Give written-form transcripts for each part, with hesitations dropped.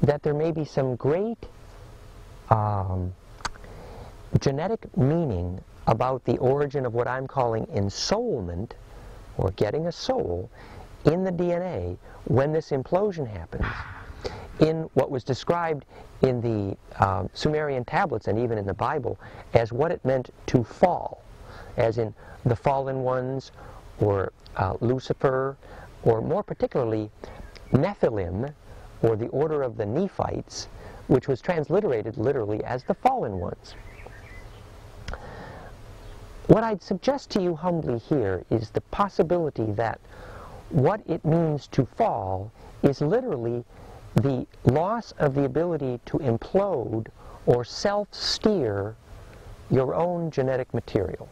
that there may be some great genetic meaning about the origin of what I'm calling ensoulment, or getting a soul, in the DNA when this implosion happens, in what was described in the Sumerian tablets and even in the Bible as what it meant to fall, as in the fallen ones, or Lucifer, or more particularly Nephilim, or the order of the Nephites, which was transliterated literally as the fallen ones. What I'd suggest to you humbly here is the possibility that what it means to fall is literally the loss of the ability to implode or self-steer your own genetic material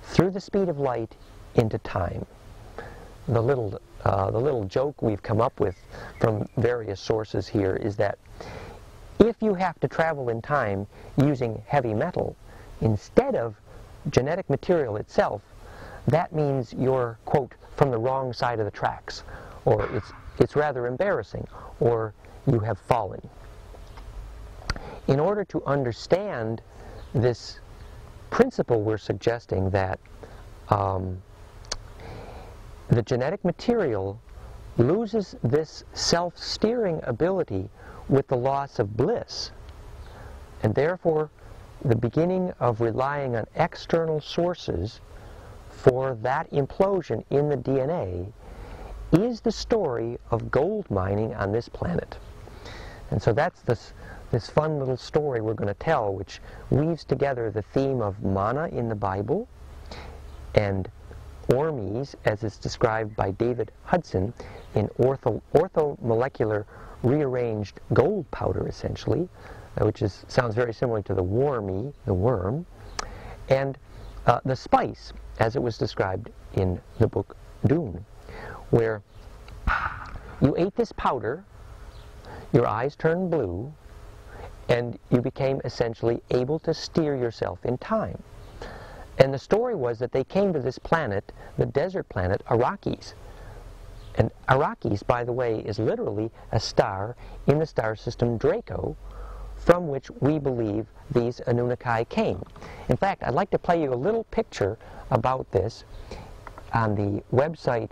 through the speed of light into time. The little joke we've come up with from various sources here is that if you have to travel in time using heavy metal instead of genetic material itself, that means you're, quote, from the wrong side of the tracks, or it's rather embarrassing, or you have fallen. In order to understand this principle, we're suggesting that the genetic material loses this self-steering ability with the loss of bliss, and therefore the beginning of relying on external sources for that implosion in the DNA is the story of gold mining on this planet. And so that's this fun little story we're going to tell, which weaves together the theme of manna in the Bible and ormes, as it's described by David Hudson in orthomolecular rearranged gold powder, essentially, which sounds very similar to the wormy, the worm, and the spice, as it was described in the book Dune, where you ate this powder, your eyes turned blue, and you became essentially able to steer yourself in time. And the story was that they came to this planet, the desert planet, Arrakis. And Arrakis, by the way, is literally a star in the star system Draco, from which we believe these Anunnaki came. In fact, I'd like to play you a little picture about this on the website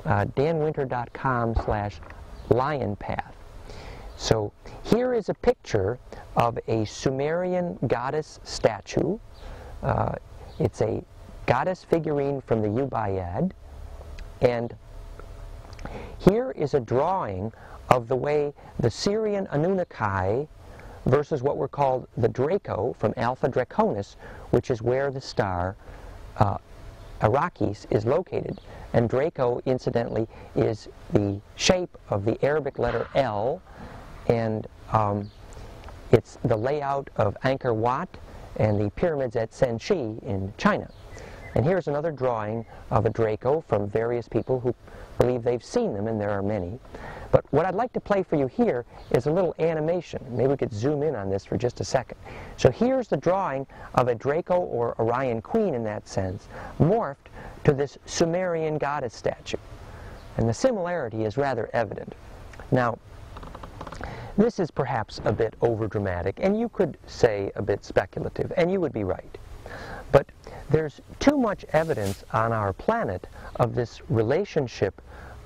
danwinter.com/lionpath. So here is a picture of a Sumerian goddess statue. It's a goddess figurine from the Ubayyad, and here is a drawing of the way the Syrian Anunnaki versus what were called the Draco from Alpha Draconis, which is where the star Arrakis is located. And Draco, incidentally, is the shape of the Arabic letter L, and it's the layout of Angkor Wat and the pyramids at Senshi in China. And here's another drawing of a Draco from various people who believe they've seen them, and there are many. But what I'd like to play for you here is a little animation. Maybe we could zoom in on this for just a second. So here's the drawing of a Draco, or Orion Queen in that sense, morphed to this Sumerian goddess statue. And the similarity is rather evident. Now, this is perhaps a bit overdramatic, and you could say a bit speculative, and you would be right. But there's too much evidence on our planet of this relationship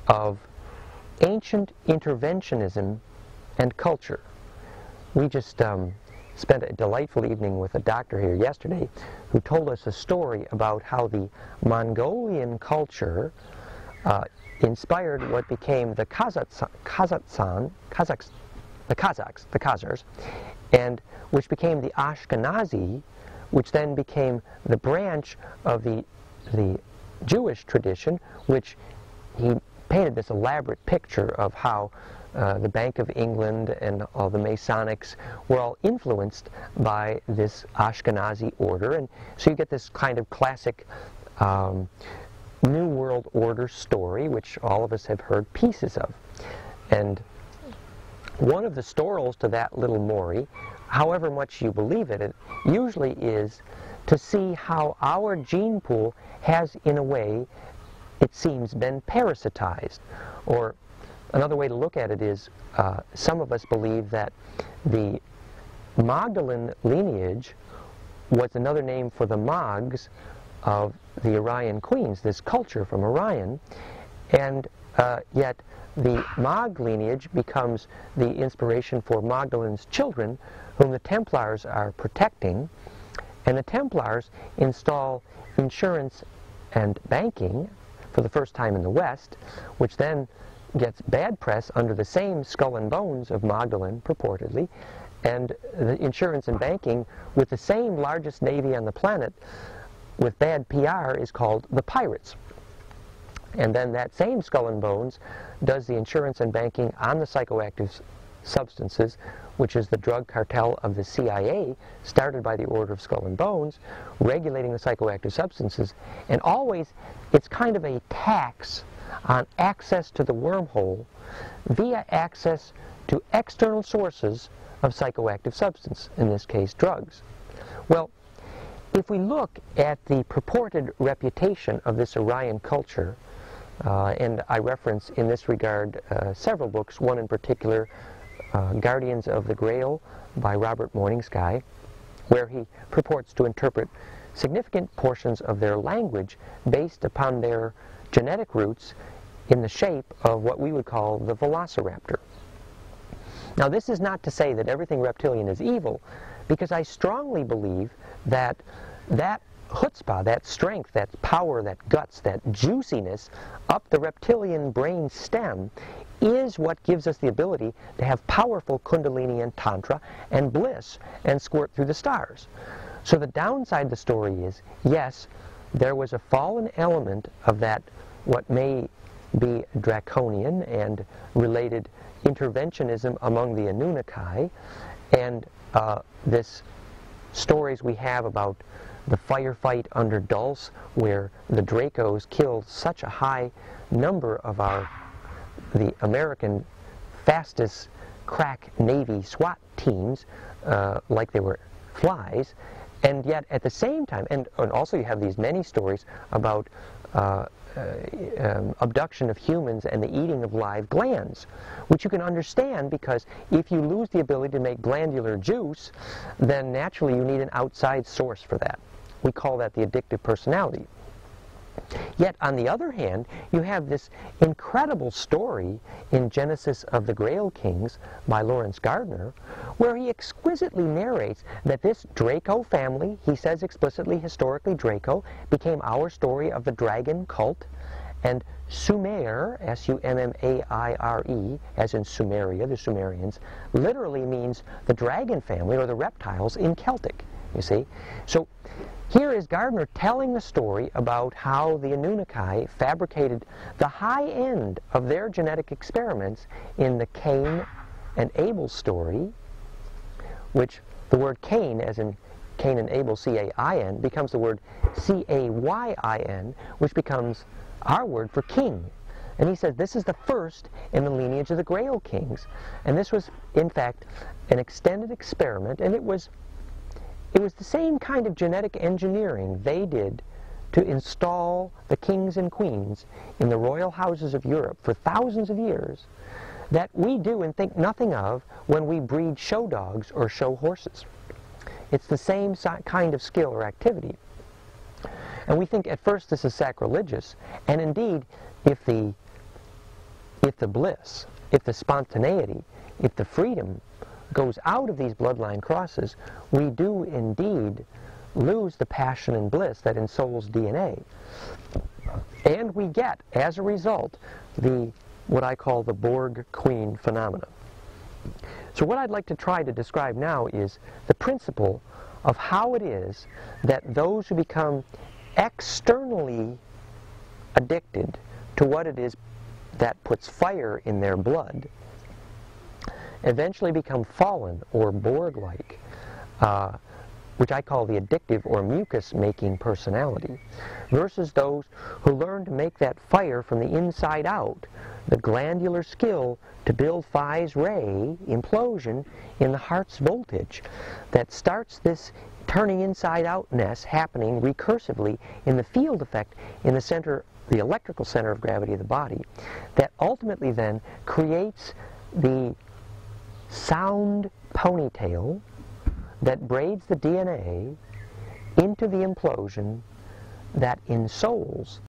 of ancient interventionism and culture. We just spent a delightful evening with a doctor here yesterday who told us a story about how the Mongolian culture inspired what became the Khazars, and which became the Ashkenazi, which then became the branch of the Jewish tradition, which he painted this elaborate picture of how the Bank of England and all the Masonics were all influenced by this Ashkenazi order. And so you get this kind of classic New World Order story, which all of us have heard pieces of. And one of the storals to that little Maury, however much you believe it usually is to see how our gene pool has, in a way, it seems, been parasitized, or another way to look at it is some of us believe that the Magdalene lineage was another name for the Mogs of the Aryan queens, this culture from Orion, and yet the Mog lineage becomes the inspiration for Magdalene's children, whom the Templars are protecting, and the Templars install insurance and banking for the first time in the West, which then gets bad press under the same skull and bones of Magdalene, purportedly, and the insurance and banking with the same largest navy on the planet with bad PR is called the Pirates. And then that same skull and bones does the insurance and banking on the psychoactive substances, which is the drug cartel of the CIA, started by the Order of Skull and Bones, regulating the psychoactive substances. And always, it's kind of a tax on access to the wormhole via access to external sources of psychoactive substance, in this case drugs. Well, if we look at the purported reputation of this Aryan culture, and I reference in this regard several books, one in particular, Guardians of the Grail by Robert Morningsky, where he purports to interpret significant portions of their language based upon their genetic roots in the shape of what we would call the velociraptor. Now, this is not to say that everything reptilian is evil, because I strongly believe that that chutzpah, that strength, that power, that guts, that juiciness up the reptilian brain stem is what gives us the ability to have powerful kundalini and tantra and bliss and squirt through the stars. So the downside of the story is, yes, there was a fallen element of that, what may be draconian and related interventionism among the Anunnaki, and this stories we have about the firefight under Dulce, where the Dracos killed such a high number of the American fastest crack Navy SWAT teams, like they were flies, and yet at the same time, and also you have these many stories about abduction of humans and the eating of live glands, which you can understand because if you lose the ability to make glandular juice, then naturally you need an outside source for that. We call that the addictive personality. Yet, on the other hand, you have this incredible story in Genesis of the Grail Kings by Lawrence Gardner, where he exquisitely narrates that this Draco family, he says explicitly, historically Draco, became our story of the dragon cult, and Sumer, S-U-M-M-A-I-R-E, as in Sumeria, the Sumerians, literally means the dragon family or the reptiles in Celtic, you see. So here is Gardner telling the story about how the Anunnaki fabricated the high end of their genetic experiments in the Cain and Abel story, which the word Cain, as in Cain and Abel, C-A-I-N, becomes the word C-A-Y-I-N, which becomes our word for king. And he says this is the first in the lineage of the Grail Kings. And this was, in fact, an extended experiment, and it was the same kind of genetic engineering they did to install the kings and queens in the royal houses of Europe for thousands of years that we do and think nothing of when we breed show dogs or show horses. It's the same kind of skill or activity. And we think at first this is sacrilegious, and indeed, if the bliss, if the spontaneity, if the freedom goes out of these bloodline crosses, we do indeed lose the passion and bliss that ensouls DNA. And we get, as a result, what I call the Borg Queen phenomena. So what I'd like to try to describe now is the principle of how it is that those who become externally addicted to what it is that puts fire in their blood eventually become fallen or Borg-like, which I call the addictive or mucus-making personality, versus those who learn to make that fire from the inside out, the glandular skill to build Phi's ray implosion in the heart's voltage that starts this turning inside-outness happening recursively in the field effect in the center the electrical center of gravity of the body, that ultimately then creates the sound ponytail that braids the DNA into the implosion that in souls